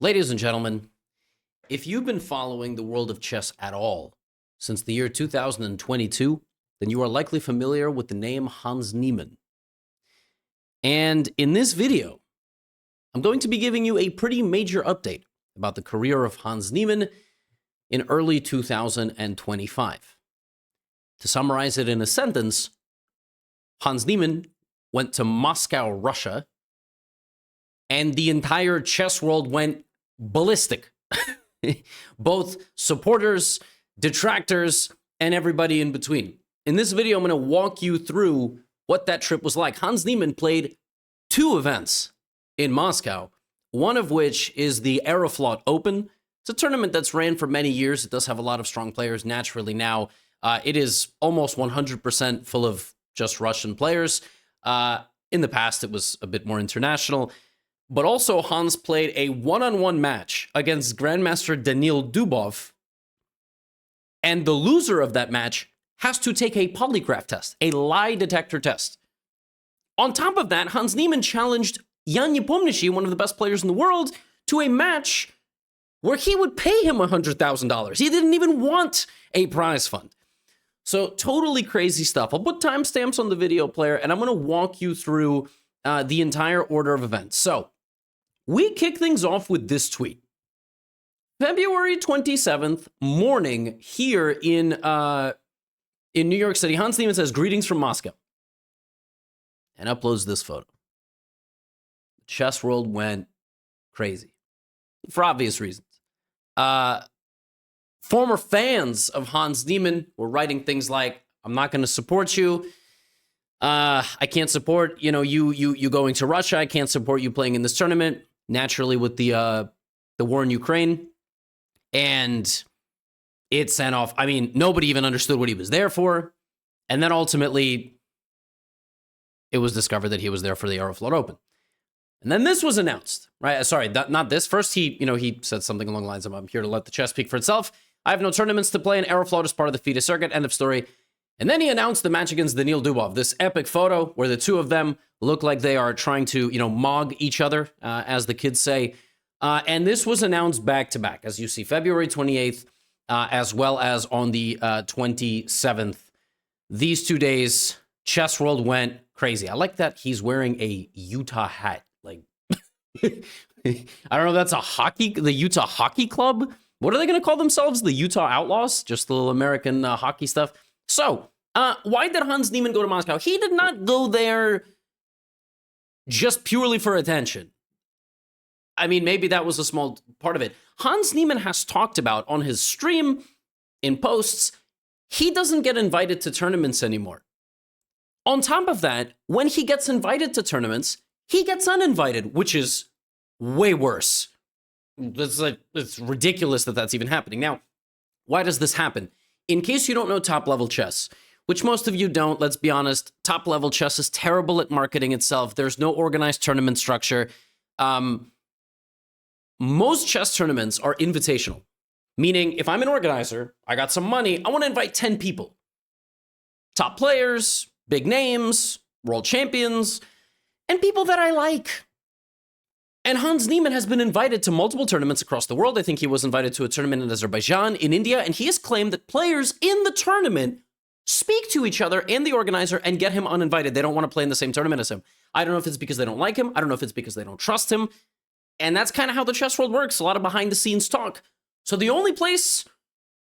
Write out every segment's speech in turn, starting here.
Ladies and gentlemen, if you've been following the world of chess at all since the year 2022, then you are likely familiar with the name Hans Niemann. And in this video, I'm going to be giving you a pretty major update about the career of Hans Niemann in early 2025. To summarize it in a sentence, Hans Niemann went to Moscow, Russia, and the entire chess world went ballistic. Both supporters, detractors, and everybody in between. In this video, I'm going to walk you through what that trip was like. Hans Niemann played two events in Moscow, one of which is the Aeroflot Open. It's a tournament that's ran for many years. It does have a lot of strong players naturally now. It is almost 100% full of just Russian players. In the past, it was a bit more international. But also, Hans played a one-on-one match against Grandmaster Daniil Dubov. And the loser of that match has to take a polygraph test, a lie detector test. On top of that, Hans Niemann challenged Jan Nepomniachtchi, one of the best players in the world, to a match where he would pay him $100,000. He didn't even want a prize fund. So totally crazy stuff. I'll put timestamps on the video player, and I'm going to walk you through the entire order of events. So we kick things off with this tweet. February 27th morning here in New York City, Hans Niemann says, "Greetings from Moscow," and uploads this photo. The chess world went crazy for obvious reasons. Former fans of Hans Niemann were writing things like, "I'm not going to support you. I can't support, you going to Russia. I can't support you playing in this tournament." Naturally, with the war in Ukraine, and it sent off. I mean, nobody even understood what he was there for, and then ultimately, it was discovered that he was there for the Aeroflot Open, and then this was announced. Right? Sorry, not this. First, he said something along the lines of, "I'm here to let the chess speak for itself. I have no tournaments to play, and Aeroflot is part of the FIDE circuit." End of story. And then he announced the match against Daniil Dubov, this epic photo where the two of them look like they are trying to, mog each other, as the kids say. And this was announced back-to-back, as you see, February 28th, as well as on the 27th. These 2 days, chess world went crazy. I like that he's wearing a Utah hat. Like, I don't know if that's the Utah Hockey Club? What are they going to call themselves? The Utah Outlaws? Just a little American hockey stuff. So, why did Hans Niemann go to Moscow? He did not go there just purely for attention. I mean, maybe that was a small part of it. Hans Niemann has talked about on his stream, in posts, he doesn't get invited to tournaments anymore. On top of that, when he gets invited to tournaments, he gets uninvited, which is way worse. It's ridiculous that that's even happening. Now, why does this happen? In case you don't know top-level chess, which most of you don't, let's be honest, top-level chess is terrible at marketing itself. There's no organized tournament structure. Most chess tournaments are invitational, meaning if I'm an organizer, I got some money, I want to invite 10 people. Top players, big names, world champions, and people that I like. And Hans Niemann has been invited to multiple tournaments across the world. I think he was invited to a tournament in Azerbaijan, in India, and he has claimed that players in the tournament speak to each other and the organizer and get him uninvited. They don't want to play in the same tournament as him. I don't know if it's because they don't like him. I don't know if it's because they don't trust him. And that's kind of how the chess world works. A lot of behind-the-scenes talk. So the only place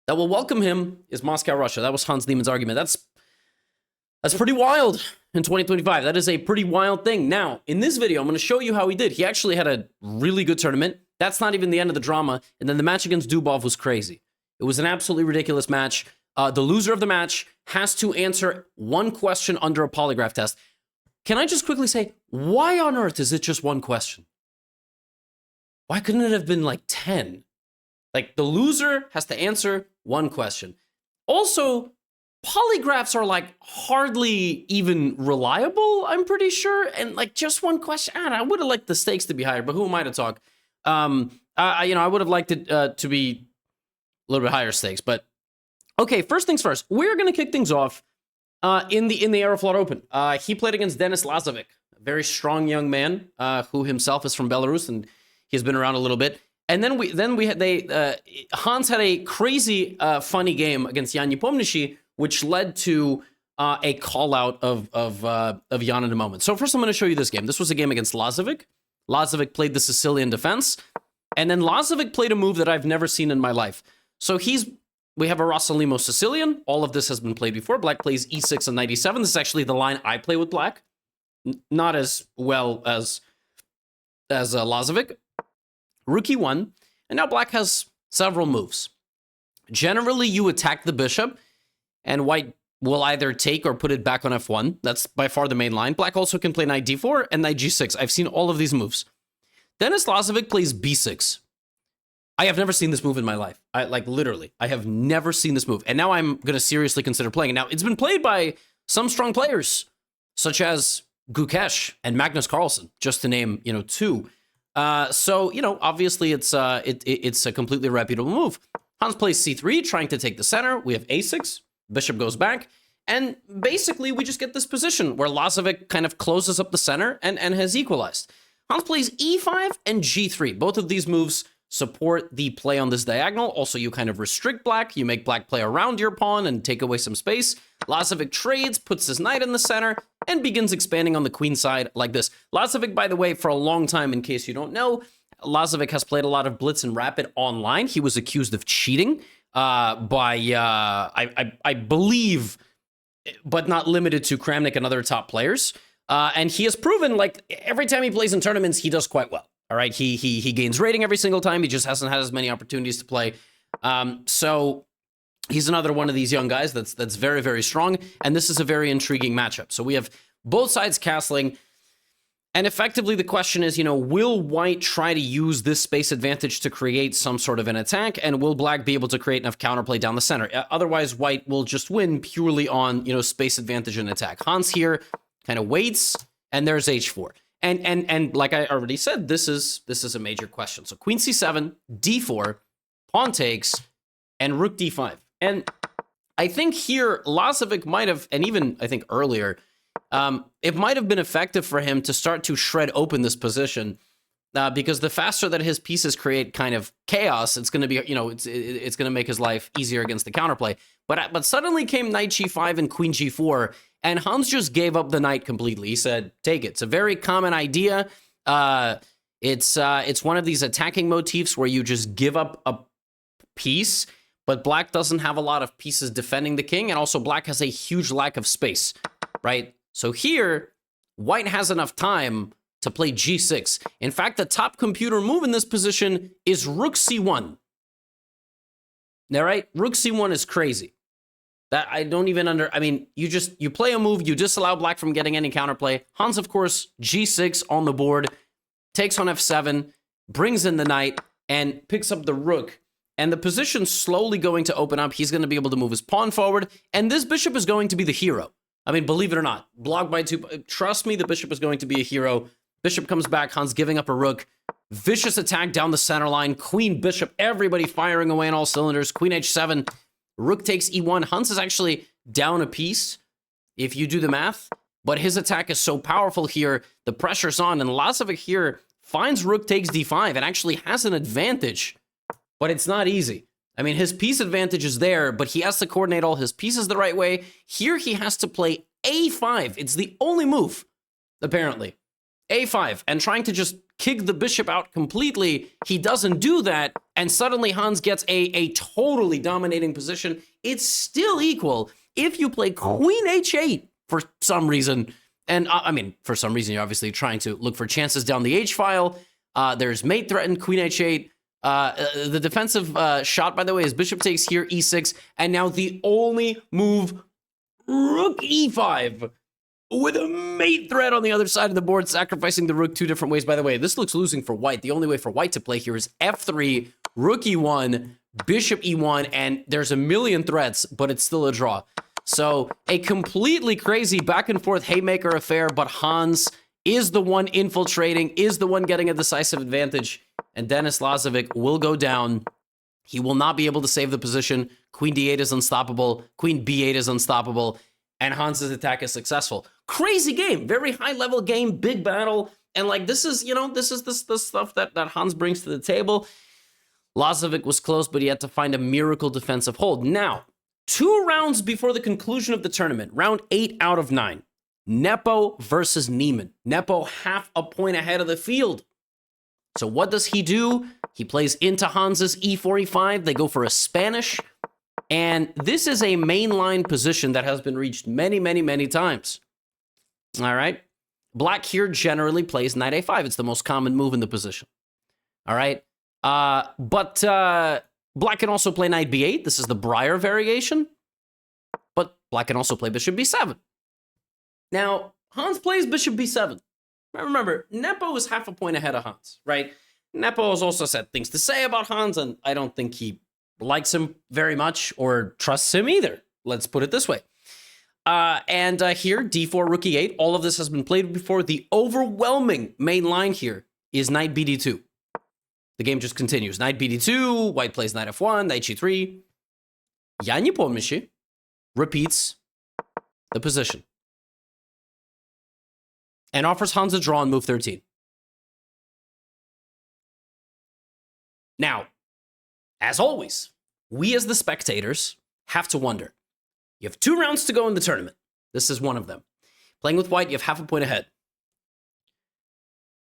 that will welcome him is Moscow, Russia. That was Hans Niemann's argument. That's pretty wild in 2025. That is a pretty wild thing. Now, in this video, I'm going to show you how he did. He actually had a really good tournament. That's not even the end of the drama. And then the match against Dubov was crazy. It was an absolutely ridiculous match. The loser of the match has to answer one question under a polygraph test. Can I just quickly say, why on earth is it just one question? Why couldn't it have been like 10? Like, the loser has to answer one question. Also, polygraphs are like hardly even reliable, I'm pretty sure. And like just one question, I would have liked the stakes to be higher, but who am I to talk? I would have liked it to be a little bit higher stakes. But okay, first things first, we're going to kick things off in the Aeroflot Open. He played against Denis Lazovic, a very strong young man who himself is from Belarus, and he's been around a little bit. And then Hans had a crazy funny game against Jan Nepomniachtchi, which led to a call out of Jan in a moment. So first I'm going to show you this game. This was a game against Lazovic. Lazovic played the Sicilian defense, and then Lazovic played a move that I've never seen in my life. So we have a Rossolimo Sicilian. All of this has been played before. Black plays e6 and knight e7. This is actually the line I play with Black. Not as well as Lazovic. Rook e1, and now Black has several moves. Generally, you attack the bishop, and White will either take or put it back on f1. That's by far the main line. Black also can play knight d4 and knight g6. I've seen all of these moves. Dennis Lazovic plays b6. I have never seen this move in my life. Literally, I have never seen this move. And now I'm going to seriously consider playing it. Now, it's been played by some strong players, such as Gukesh and Magnus Carlsen, just to name, two. So, obviously it's a completely reputable move. Hans plays c3, trying to take the center. We have a6, bishop goes back, and basically we just get this position where Lazovic kind of closes up the center and has equalized. Hans plays e5 and g3. Both of these moves support the play on this diagonal. Also, you kind of restrict Black. You make Black play around your pawn and take away some space. Lazovic trades, puts his knight in the center, and begins expanding on the queen side like this. Lazovic, by the way, for a long time, in case you don't know, Lazovic has played a lot of Blitz and Rapid online. He was accused of cheating by, I believe, but not limited to, Kramnik and other top players. And he has proven, every time he plays in tournaments, he does quite well. All right, he gains rating every single time. He just hasn't had as many opportunities to play. So he's another one of these young guys that's very, very strong. And this is a very intriguing matchup. So we have both sides castling. And effectively, the question is, will White try to use this space advantage to create some sort of an attack? And will Black be able to create enough counterplay down the center? Otherwise, White will just win purely on, space advantage and attack. Hans here kind of waits, and there's h4. And like I already said, this is a major question. So queen c7, d4, pawn takes, and rook d5. And I think here Lazovic might have, and even I think earlier, it might have been effective for him to start to shred open this position, because the faster that his pieces create kind of chaos, it's going to be, it's going to make his life easier against the counterplay. But suddenly came knight g5 and queen g4, and Hans just gave up the knight completely. He said, take it. It's a very common idea. It's one of these attacking motifs where you just give up a piece, but Black doesn't have a lot of pieces defending the king, and also Black has a huge lack of space, right? So here, White has enough time to play g6. In fact, the top computer move in this position is rook c1. All right? Rook c1 is crazy. That I don't even you play a move, you disallow Black from getting any counterplay. Hans, of course, g6 on the board, takes on f7, brings in the knight, and picks up the rook. And the position's slowly going to open up. He's going to be able to move his pawn forward, and this bishop is going to be the hero. I mean, believe it or not, blocked by 2. Trust me, the bishop is going to be a hero. Bishop comes back, Hans giving up a rook. Vicious attack down the center line. Queen, bishop, everybody firing away on all cylinders. Queen h7. Rook takes e1. Hans is actually down a piece, if you do the math. But his attack is so powerful here. The pressure's on. And Lazovic here finds rook takes d5 and actually has an advantage. But it's not easy. I mean, his piece advantage is there, but he has to coordinate all his pieces the right way. Here he has to play a5. It's the only move, apparently. a5. And trying to just kick the bishop out completely, he doesn't do that, and suddenly Hans gets a totally dominating position. It's still equal if you play queen h8 for some reason. And for some reason, you're obviously trying to look for chances down the h-file. There's mate threatened, queen h8. The defensive shot, by the way, is bishop takes here, e6, and now the only move, rook e5, with a mate threat on the other side of the board, sacrificing the rook 2 different ways. By the way, this looks losing for White. The only way for White to play here is f3, rook e1, bishop e1, and there's a million threats, but it's still a draw. So a completely crazy back and forth haymaker affair, but Hans is the one infiltrating, is the one getting a decisive advantage, and Dennis Lazovic will go down. He will not be able to save the position. Queen d8 is unstoppable. Queen b8 is unstoppable. And Hans's attack is successful. Crazy game, very high level game, big battle. And this is the stuff that Hans brings to the table. Lazovic was close, but he had to find a miracle defensive hold. Now, 2 rounds before the conclusion of the tournament, round 8 out of 9, Nepo versus Niemann. Nepo half a point ahead of the field. So what does he do? He plays into Hans's e4, e5. They go for a Spanish. And this is a mainline position that has been reached many, many, many times. All right. Black here generally plays knight a5. It's the most common move in the position. All right. But black can also play knight b8. This is the Breyer variation. But black can also play bishop b7. Now, Hans plays bishop b7. Remember, Nepo is half a point ahead of Hans, right? Nepo has also said things to say about Hans, and I don't think he likes him very much or trusts him either. Let's put it this way. And here, d4, rook e8. All of this has been played before. The overwhelming main line here is knight bd2. The game just continues. Knight bd2, white plays knight f1, knight g3. Я не помню. Repeats the position. And offers Hans a draw on move 13. Now, as always, we as the spectators have to wonder. You have 2 rounds to go in the tournament. This is one of them. Playing with white, you have half a point ahead.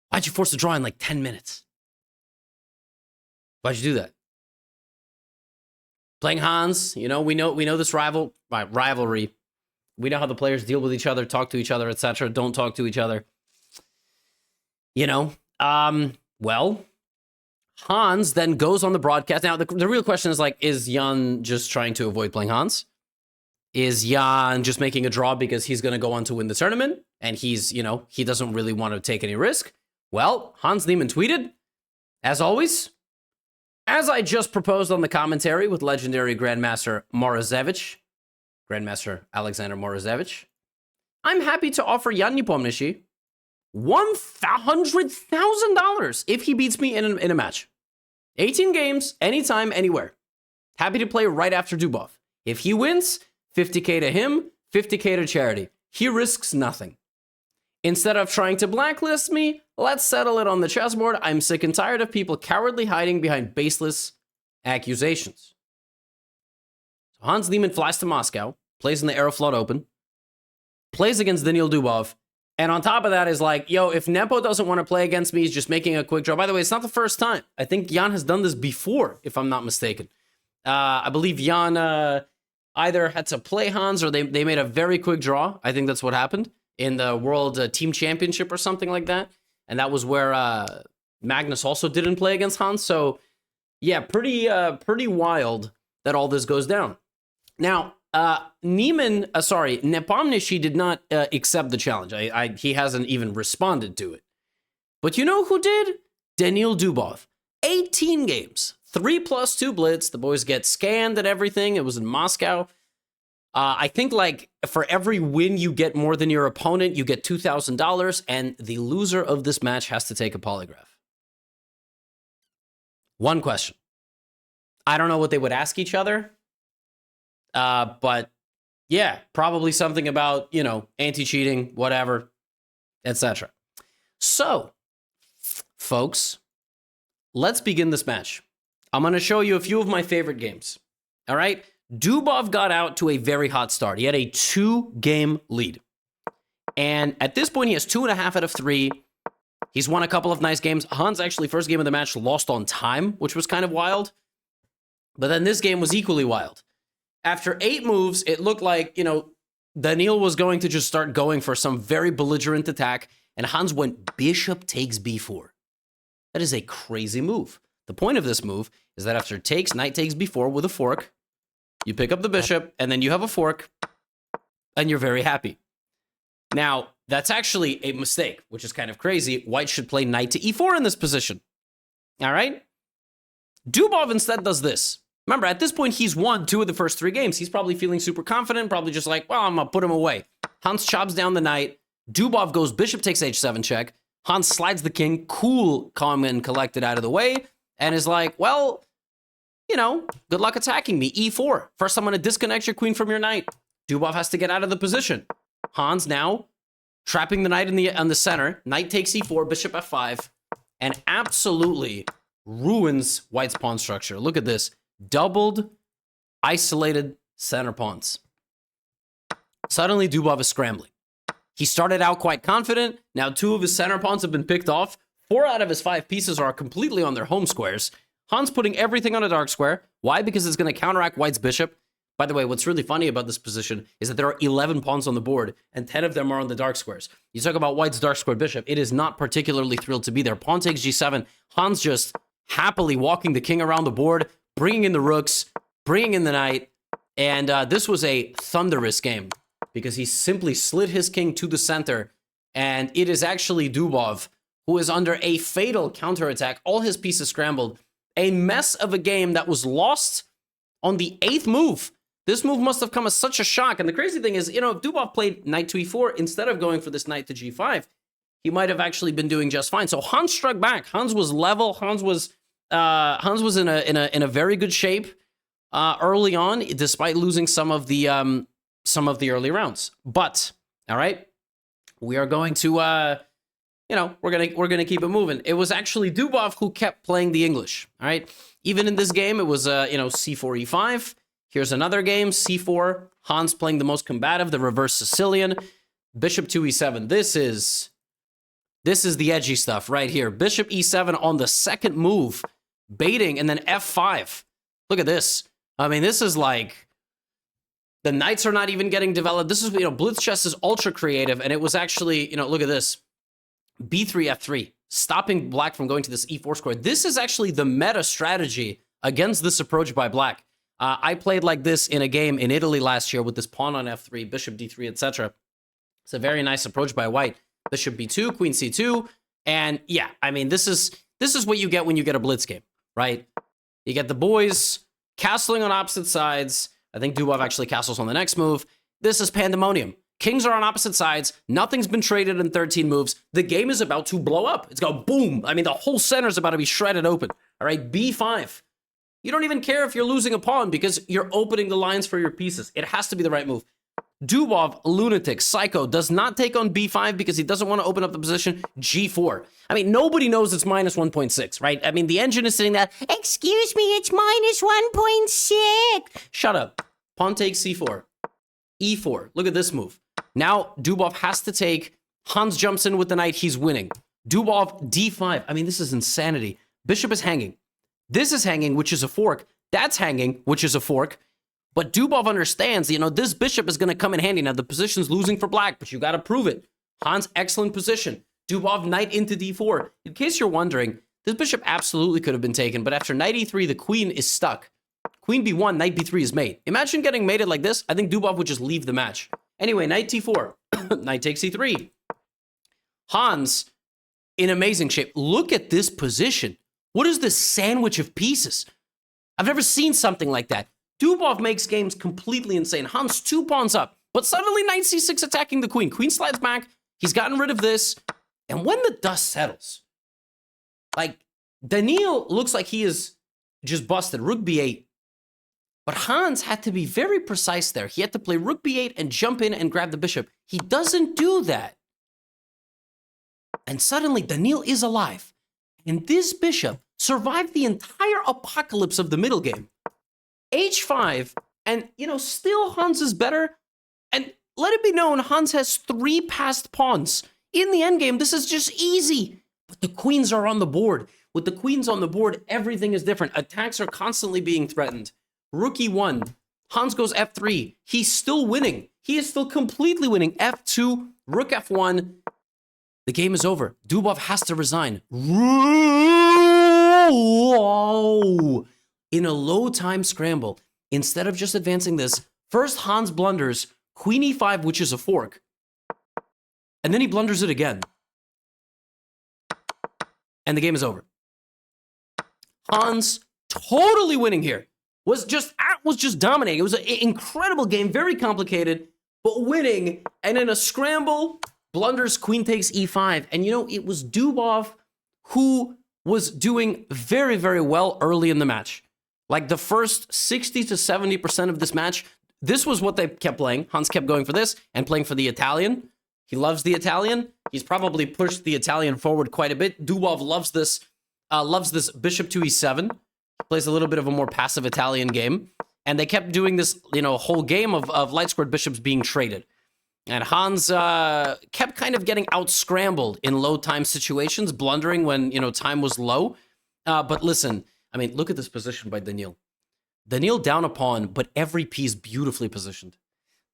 Why'd you force a draw in like 10 minutes? Why'd you do that? Playing Hans, you know, we know this rivalry. We know how the players deal with each other, talk to each other, etc. Don't talk to each other. You know, well, Hans then goes on the broadcast. Now, the real question is like, is Jan just trying to avoid playing Hans? Is Jan just making a draw because he's going to go on to win the tournament? And he's, you know, he doesn't really want to take any risk? Well, Hans Niemann tweeted, as always, as I just proposed on the commentary with legendary Grandmaster Morozevich, Grandmaster Alexander Morozevich, I'm happy to offer Jan Nepomniachtchi $100,000 if he beats me in a match. 18 games, anytime, anywhere. Happy to play right after Dubov. If he wins, 50K to him, 50K to charity. He risks nothing. Instead of trying to blacklist me, let's settle it on the chessboard. I'm sick and tired of people cowardly hiding behind baseless accusations. So Hans Niemann flies to Moscow, plays in the Aeroflot Open, plays against Daniil Dubov, and on top of that is like, yo, if Nepo doesn't want to play against me, he's just making a quick draw. By the way, it's not the first time. I think Jan has done this before, if I'm not mistaken. I believe Jan either had to play Hans or they made a very quick draw. I think that's what happened in the World Team Championship or something like that. And that was where Magnus also didn't play against Hans. So, yeah, pretty wild that all this goes down. Now, Nepomniachtchi did not accept the challenge. He hasn't even responded to it. But you know who did? Daniil Dubov. 18 games, 3+2 blitz. The boys get scanned and everything. It was in Moscow. I think like for every win you get more than your opponent, you get $2,000, and the loser of this match has to take a polygraph. One question. I don't know what they would ask each other. But yeah, probably something about, you know, anti-cheating, whatever, etc. So, folks, let's begin this match. I'm going to show you a few of my favorite games. All right. Dubov got out to a very hot start. He had a 2-game lead. And at this point, he has 2.5 out of 3. He's won a couple of nice games. Hans actually, first game of the match, lost on time, which was kind of wild. But then this game was equally wild. After 8 moves, it looked like, you know, Daniil was going to just start going for some very belligerent attack, and Hans went bishop takes b4. That is a crazy move. The point of this move is that after takes, knight takes b4 with a fork, you pick up the bishop, and then you have a fork, and you're very happy. Now, that's actually a mistake, which is kind of crazy. White should play knight to e4 in this position. All right? Dubov instead does this. Remember, at this point, he's won 2 of the first 3 games. He's probably feeling super confident, probably just like, well, I'm going to put him away. Hans chops down the knight. Dubov goes bishop takes h7 check. Hans slides the king, cool, calm, and collected out of the way, and is like, well, you know, good luck attacking me. e4. First, I'm going to disconnect your queen from your knight. Dubov has to get out of the position. Hans now trapping the knight on the center. Knight takes e4, bishop f5, and absolutely ruins White's pawn structure. Look at this. Doubled, isolated center pawns. Suddenly, Dubov is scrambling. He started out quite confident. Now 2 of his center pawns have been picked off. 4 out of his 5 pieces are completely on their home squares. Hans putting everything on a dark square. Why? Because it's going to counteract White's bishop. By the way, what's really funny about this position is that there are 11 pawns on the board, and 10 of them are on the dark squares. You talk about White's dark square bishop. It is not particularly thrilled to be there. Pawn takes g7. Hans just happily walking the king around the board, bringing in the rooks, bringing in the knight. And this was a thunderous game because he simply slid his king to the center. And it is actually Dubov who is under a fatal counterattack. All his pieces scrambled. A mess of a game that was lost on the 8th move. This move must have come as such a shock. And the crazy thing is, you know, if Dubov played knight to e4 instead of going for this knight to g5, he might have actually been doing just fine. So Hans struck back. Hans was level. Hans was in a very good shape early on, despite losing some of the early rounds. But all right, we are going to we're gonna keep it moving. It was actually Dubov who kept playing the English. All right, even in this game, it was c4 e5. Here's another game, c4. Hans playing the most combative, the reverse Sicilian. Bishop to e7. This is the edgy stuff right here. Bishop e7 on the second move, baiting, and then f5. Look at this. I mean, this is like the knights are not even getting developed. This is, blitz chess is ultra creative, and it was actually, look at this. b3, f3, stopping black from going to this e4 square. This is actually the meta strategy against this approach by black. I played like this in a game in Italy last year with this pawn on f3, bishop d3, etc. It's a very nice approach by white. Bishop b2, queen c2, and yeah, I mean, this is what you get when you get a blitz game, right? You get the boys castling on opposite sides. I think Dubov actually castles on the next move. This is pandemonium. Kings are on opposite sides. Nothing's been traded in 13 moves. The game is about to blow up. It's going boom. I mean, the whole center is about to be shredded open. All right, b5. You don't even care if you're losing a pawn because you're opening the lines for your pieces. It has to be the right move. Dubov, lunatic, psycho, does not take on b5 because he doesn't want to open up the position. g4. I mean, nobody knows it's minus 1.6, right? I mean, the engine is sitting there, excuse me, it's minus 1.6. Shut up. Pawn takes c4. e4. Look at this move. Now, Dubov has to take. Hans jumps in with the knight. He's winning. Dubov, d5. I mean, this is insanity. Bishop is hanging. This is hanging, which is a fork. That's hanging, which is a fork. But Dubov understands, this bishop is going to come in handy. Now, the position's losing for black, but you got to prove it. Hans, excellent position. Dubov, knight into d4. In case you're wondering, this bishop absolutely could have been taken, but after knight e3, the queen is stuck. Queen b1, knight b3 is mate. Imagine getting mated like this. I think Dubov would just leave the match. Anyway, knight t4. Knight takes e3. Hans, in amazing shape. Look at this position. What is this sandwich of pieces? I've never seen something like that. Dubov makes games completely insane. Hans 2 pawns up, but suddenly knight c6 attacking the queen. Queen slides back. He's gotten rid of this. And when the dust settles, like, Daniil looks like he is just busted. Rook b8. But Hans had to be very precise there. He had to play rook b8 and jump in and grab the bishop. He doesn't do that. And suddenly Daniil is alive. And this bishop survived the entire apocalypse of the middle game. h5, and, still Hans is better. And let it be known, Hans has 3 passed pawns. In the endgame, this is just easy. But the queens are on the board. With the queens on the board, everything is different. Attacks are constantly being threatened. Rook e1. Hans goes f3. He's still winning. He is still completely winning. f2, rook f1. The game is over. Dubov has to resign. In a low time scramble, instead of just advancing this, first Hans blunders queen e5, which is a fork. And then he blunders it again. And the game is over. Hans totally winning here. Was just dominating. It was an incredible game, very complicated, but winning. And in a scramble, blunders queen takes e5. And it was Dubov who was doing very, very well early in the match. Like the first 60 to 70% of this match, this was what they kept playing. Hans kept going for this and playing for the Italian. He loves the Italian. He's probably pushed the Italian forward quite a bit. Dubov loves this loves this bishop to e7. Plays a little bit of a more passive Italian game. And they kept doing this, whole game of light squared bishops being traded. And Hans kept kind of getting out-scrambled in low-time situations, blundering when, time was low. But listen, I mean, look at this position by Daniil. Daniil down a pawn, but every piece beautifully positioned.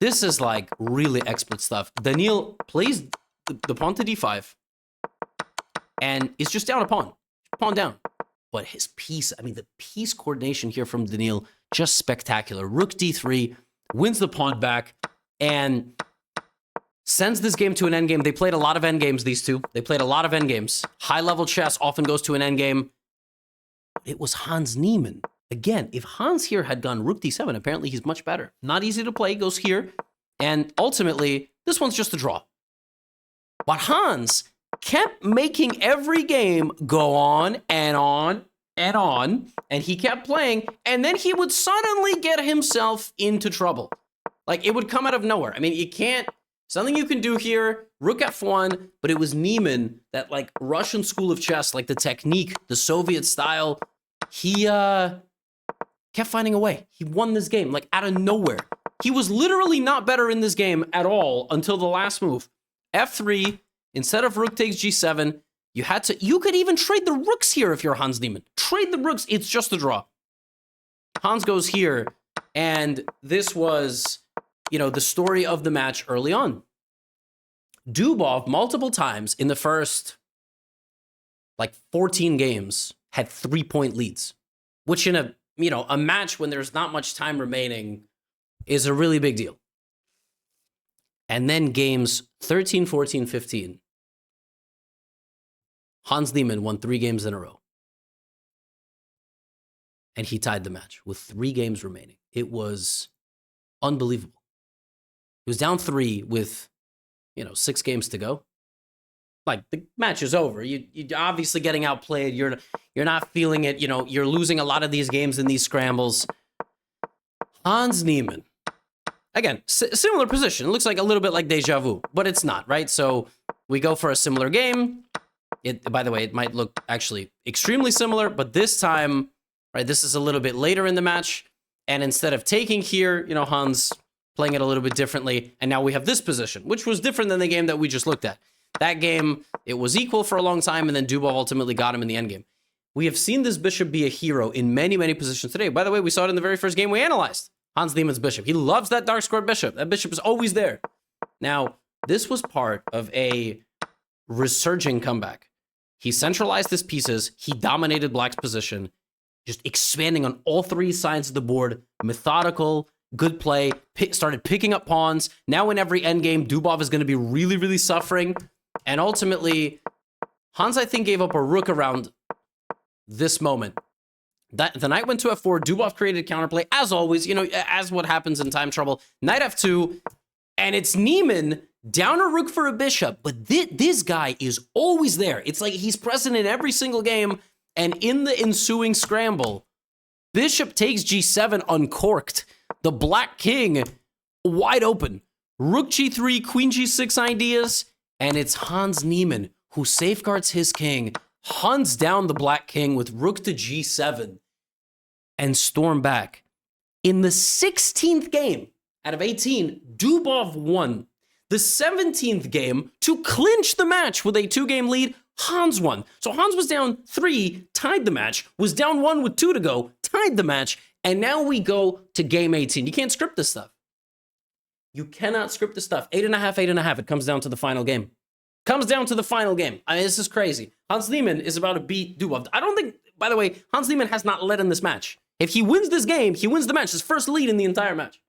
This is, like, really expert stuff. Daniil plays the pawn to d5 and is just down a pawn. Pawn down. But his piece, I mean, the piece coordination here from Daniil, just spectacular. Rook d3, wins the pawn back, and sends this game to an endgame. They played a lot of endgames, these two. They played a lot of endgames. High-level chess often goes to an endgame. It was Hans Niemann. Again, if Hans here had gone rook d7, apparently he's much better. Not easy to play, goes here. And ultimately, this one's just a draw. But Hans kept making every game go on and on and on, and he kept playing, and then he would suddenly get himself into trouble. Like, it would come out of nowhere. I mean, you can't, something you can do here, rook f1, but it was Niemann, that, like, Russian school of chess, like the technique, the Soviet style, he kept finding a way. He won this game, like, out of nowhere. He was literally not better in this game at all until the last move. f3, instead of rook takes g7, you could even trade the rooks here if you're Hans Niemann. Trade the rooks, it's just a draw. Hans goes here, and this was, the story of the match early on. Dubov, multiple times in the first, 14 games, had 3-point leads, which in a match when there's not much time remaining is a really big deal. And then games 13, 14, 15, Hans Niemann won 3 games in a row. And he tied the match with 3 games remaining. It was unbelievable. He was down 3 with, 6 games to go. Like, the match is over. You're obviously getting outplayed. You're not feeling it. You're losing a lot of these games in these scrambles. Hans Niemann. Again, similar position. It looks like a little bit like deja vu, but it's not, right? So we go for a similar game. By the way, it might look actually extremely similar, but this time, right, this is a little bit later in the match. And instead of taking here, Hans playing it a little bit differently. And now we have this position, which was different than the game that we just looked at. That game, it was equal for a long time, and then Dubov ultimately got him in the endgame. We have seen this bishop be a hero in many, many positions today. By the way, we saw it in the very first game we analyzed. Hans Niemann's bishop. He loves that dark squared bishop. That bishop is always there. Now, this was part of a resurging comeback. He centralized his pieces. He dominated Black's position, just expanding on all 3 sides of the board. Methodical, good play, started picking up pawns. Now in every endgame, Dubov is going to be really, really suffering. And ultimately, Hans, I think, gave up a rook around this moment. The knight went to f4. Dubov created counterplay, as always, as what happens in time trouble. Knight f2, and it's Niemann down a rook for a bishop. But this guy is always there. It's like he's present in every single game. And in the ensuing scramble, bishop takes g7 uncorked. The black king wide open. Rook g3, queen g6 ideas. And it's Hans Niemann who safeguards his king, hunts down the black king with rook to g7, and storm back. In the 16th game out of 18, Dubov won. The 17th game, to clinch the match with a 2-game lead, Hans won. So Hans was down 3, tied the match, was down 1 with 2 to go, tied the match, and now we go to game 18. You can't script this stuff. You cannot script this stuff. 8.5, 8.5. It comes down to the final game. Comes down to the final game. I mean, this is crazy. Hans Niemann is about to beat Dubov. I don't think, by the way, Hans Niemann has not led in this match. If he wins this game, he wins the match. His first lead in the entire match.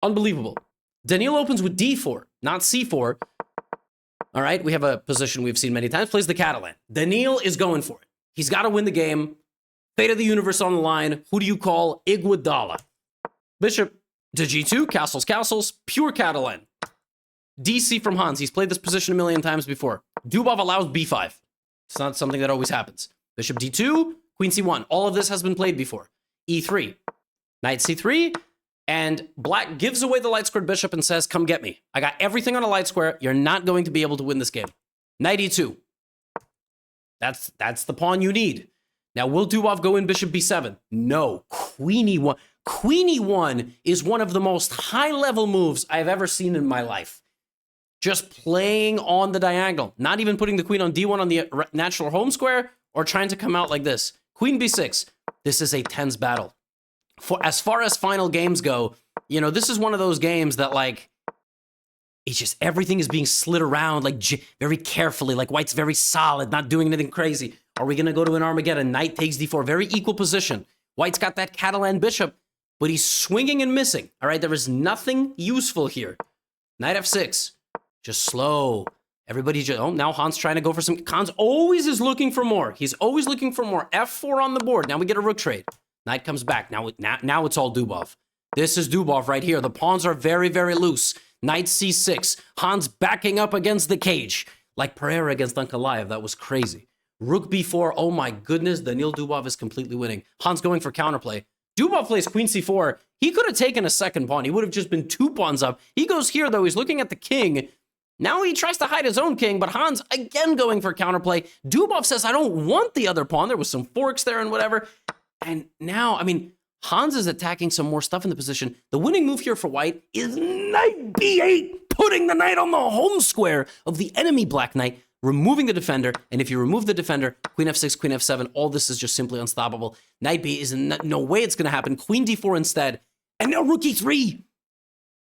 Unbelievable. Daniil opens with d4, not c4. All right, we have a position we've seen many times. Plays the Catalan. Daniil is going for it. He's got to win the game. Fate of the universe on the line. Who do you call? Iguodala. Bishop to g2, castles, castles, pure Catalan. DC from Hans. He's played this position a million times before. Dubov allows b5. It's not something that always happens. Bishop d2, queen c1. All of this has been played before. e3, knight c3, and Black gives away the light squared bishop and says, come get me. I got everything on a light square. You're not going to be able to win this game. Knight e2. That's the pawn you need. Now, will Dubov go in bishop b7? No. Queen e1. Queen e1 is one of the most high-level moves I've ever seen in my life. Just playing on the diagonal, not even putting the queen on d1 on the natural home square, or trying to come out like this. Queen b6. This is a tense battle. As far as final games go, you know, this is one of those games that, like, it's just everything is being slid around, like, very carefully. Like, white's very solid, not doing anything crazy. Are we going to go to an Armageddon? Knight takes d4. Very equal position. White's got that Catalan bishop, but he's swinging and missing. All right, there is nothing useful here. Knight f6. Just slow. Everybody just... Oh, now Hans trying to go for some... Hans always is looking for more. He's always looking for more. f4 on the board. Now we get a rook trade. Knight comes back. Now it's all Dubov. This is Dubov right here. The pawns are very, very loose. Knight c6. Hans backing up against the cage. Like Pereira against Ankalaev. That was crazy. Rook b4. Oh my goodness. Daniil Dubov is completely winning. Hans going for counterplay. Dubov plays queen c4. He could have taken a second pawn. He would have just been 2 pawns up. He goes here, though. He's looking at the king. Now he tries to hide his own king, but Hans again going for counterplay. Dubov says, I don't want the other pawn. There was some forks there and whatever. And now, I mean, Hans is attacking some more stuff in the position. The winning move here for white is knight b8, putting the knight on the home square of the enemy black knight, removing the defender. And if you remove the defender, queen f6, queen f7, all this is just simply unstoppable. Knight b is no way it's going to happen. Queen d4 instead. And now rook e3.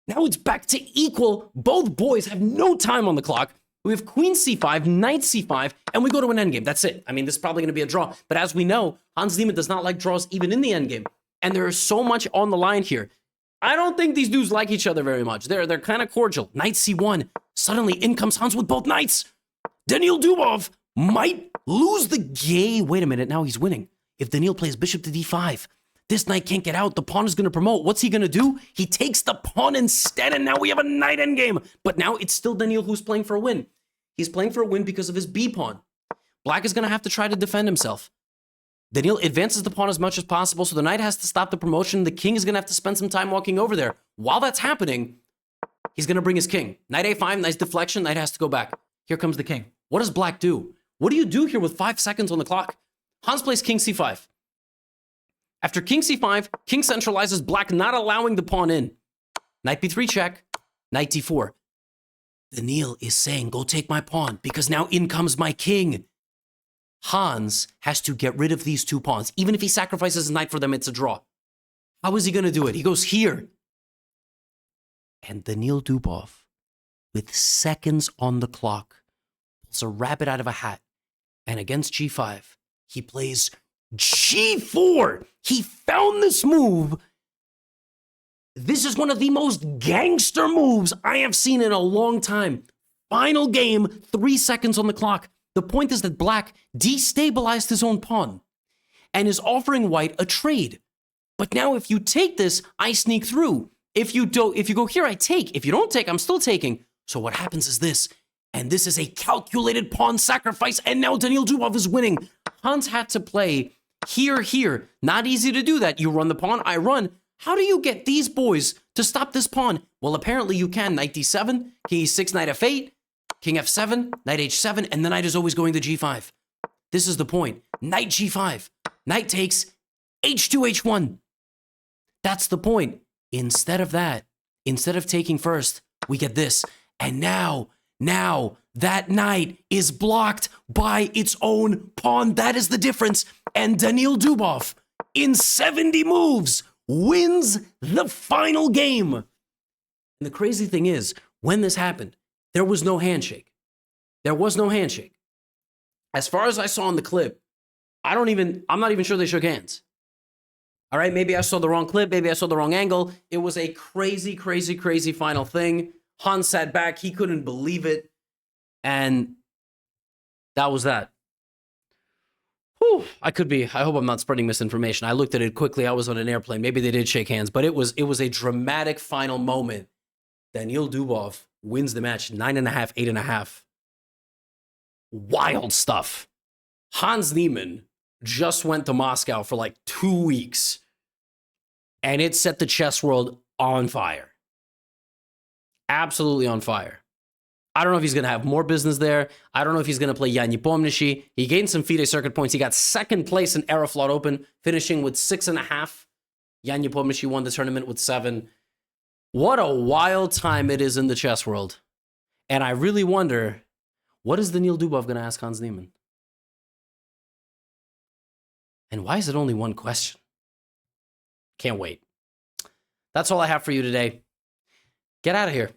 Now it's back to equal. Both boys have no time on the clock. We have queen c5, knight c5, and we go to an endgame. That's it. I mean, this is probably going to be a draw. But as we know, Hans Niemann does not like draws even in the endgame. And there is so much on the line here. I don't think these dudes like each other very much. They're kind of cordial. Knight c1. Suddenly in comes Hans with both knights. Daniil Dubov might lose the game. Wait a minute. Now he's winning. If Daniil plays bishop to d5, this knight can't get out. The pawn is going to promote. What's he going to do? He takes the pawn instead, and now we have a knight endgame. But now it's still Daniil who's playing for a win. He's playing for a win because of his b pawn. Black is going to have to try to defend himself. Daniil advances the pawn as much as possible, so the knight has to stop the promotion. The king is going to have to spend some time walking over there. While that's happening, he's going to bring his king. Knight a5, nice deflection. Knight has to go back. Here comes the king. What does black do? What do you do here with 5 seconds on the clock? Hans plays king c5. After king c5, king centralizes, black not allowing the pawn in. Knight b3 check, knight d4. Daniil is saying, go take my pawn, because now in comes my king. Hans has to get rid of these 2 pawns. Even if he sacrifices his knight for them, it's a draw. How is he going to do it? He goes here. And Daniil Dubov, with seconds on the clock, pulls a rabbit out of a hat. And against g5, he plays g4. He found this move. This is one of the most gangster moves I have seen in a long time. Final game, 3 seconds on the clock. The point is that black destabilized his own pawn and is offering white a trade. But now if you take this, I sneak through. If you go here, I take. If you don't take, I'm still taking. So what happens is this, and this is a calculated pawn sacrifice, and now Daniil Dubov is winning. Hans had to play here. Not easy to do that. You run the pawn, I run. How do you get these boys to stop this pawn? Well, apparently you can. Knight d7, king e6, knight f8, king f7, knight h7, and the knight is always going to g5. This is the point. Knight g5. Knight takes h2, h1. That's the point. Instead of that, instead of taking first, we get this. And now that knight is blocked by its own pawn. That is the difference. And Daniil Dubov, in 70 moves, wins the final game. And the crazy thing is, when this happened, there was no handshake. There was no handshake. As far as I saw in the clip, I'm not even sure they shook hands. All right, maybe I saw the wrong clip. Maybe I saw the wrong angle. It was a crazy final thing. Hans sat back. He couldn't believe it. And that was that. Whew, I hope I'm not spreading misinformation. I looked at it quickly. I was on an airplane. Maybe they did shake hands, but it was a dramatic final moment. Daniil Dubov wins the match 9.5, 8.5. Wild stuff. Hans Niemann just went to Moscow for like 2 weeks, and it set the chess world on fire. Absolutely on fire. I don't know if he's going to have more business there. I don't know if he's going to play Jan Nepomniachtchi. He gained some FIDE circuit points. He got second place in Aeroflot Open, finishing with 6.5. Jan Nepomniachtchi won the tournament with 7. What a wild time it is in the chess world. And I really wonder, what is Daniil Dubov going to ask Hans Niemann? And why is it only one question? Can't wait. That's all I have for you today. Get out of here.